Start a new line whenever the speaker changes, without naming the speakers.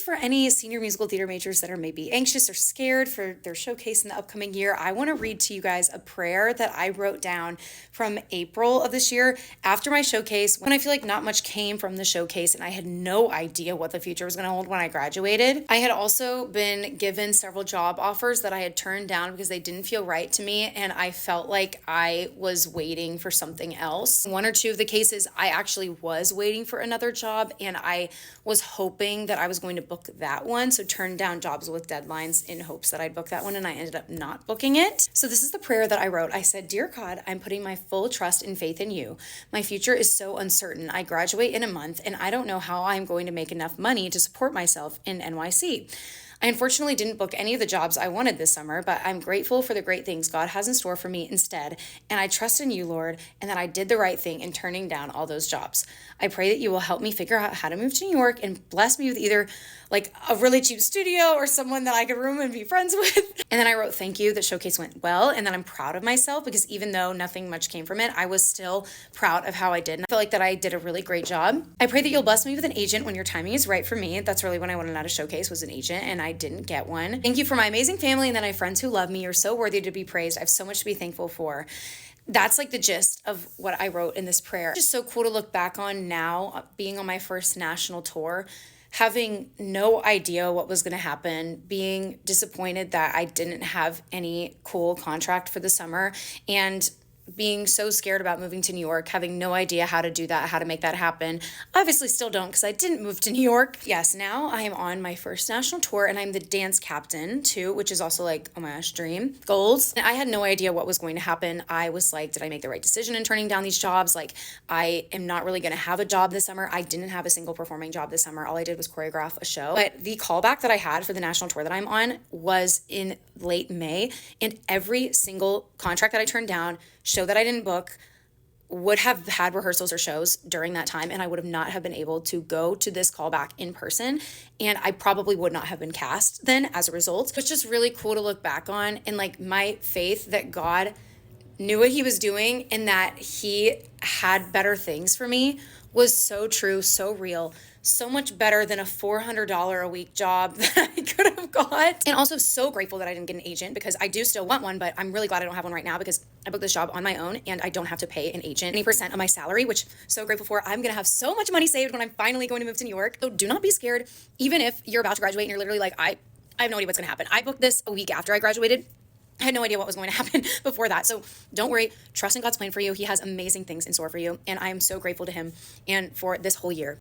for any senior musical theater majors that are maybe anxious or scared for their showcase in the upcoming year, I want to read to you guys a prayer that I wrote down from April of this year after my showcase, when I feel like not much came from the showcase and I had no idea what the future was going to hold when I graduated. I had also been given several job offers that I had turned down because they didn't feel right to me, and I felt like I was waiting for something else. One or two of the cases, I actually was waiting for another job, and I was hoping that I was going to book that one, so turned down jobs with deadlines in hopes that I'd book that one, and I ended up not booking it. So this is the prayer that I wrote. I said, "Dear God, I'm putting my full trust and faith in you. My future is so uncertain. I graduate in a month, and I don't know how I'm going to make enough money to support myself in NYC. I unfortunately didn't book any of the jobs I wanted this summer, but I'm grateful for the great things God has in store for me instead, and I trust in you, Lord, and that I did the right thing in turning down all those jobs. I pray that you will help me figure out how to move to New York and bless me with either like a really cheap studio or someone that I could room and be friends with." And then I wrote, "Thank you, the showcase went well, and that I'm proud of myself because even though nothing much came from it, I was still proud of how I did. And I feel like that I did a really great job. I pray that you'll bless me with an agent when your timing is right for me." That's really when I wanted out of showcase, was an agent, and I didn't get one. "Thank you for my amazing family, and then I have friends who love me. You're so worthy to be praised. I have so much to be thankful for." That's like the gist of what I wrote in this prayer. It's just so cool to look back on now, being on my first national tour, having no idea what was going to happen, being disappointed that I didn't have any cool contract for the summer, and being so scared about moving to New York, having no idea how to do that, how to make that happen. Obviously still don't, because I didn't move to New York. Yes, now I am on my first national tour, and I'm the dance captain too, which is also like, oh my gosh, dream goals. And I had no idea what was going to happen. I was like, did I make the right decision in turning down these jobs? Like, I am not really going to have a job this summer. I didn't have a single performing job this summer. All I did was choreograph a show. But the callback that I had for the national tour that I'm on was in late May, and every single contract that I turned down, show that I didn't book, would have had rehearsals or shows during that time, and I would have not have been able to go to this callback in person, and I probably would not have been cast then as a result. It's just really cool to look back on, and like my faith that God knew what he was doing and that he had better things for me was so true, so real, so much better than a $400 a week job that I could have got. And also so grateful that I didn't get an agent, because I do still want one, but I'm really glad I don't have one right now because I booked this job on my own and I don't have to pay an agent any percent of my salary, which so grateful for. I'm gonna have so much money saved when I'm finally going to move to New York. So do not be scared, even if you're about to graduate and you're literally like, I have no idea what's gonna happen. I booked this a week after I graduated. I had no idea what was going to happen before that. So don't worry, trust in God's plan for you. He has amazing things in store for you. And I am so grateful to him and for this whole year.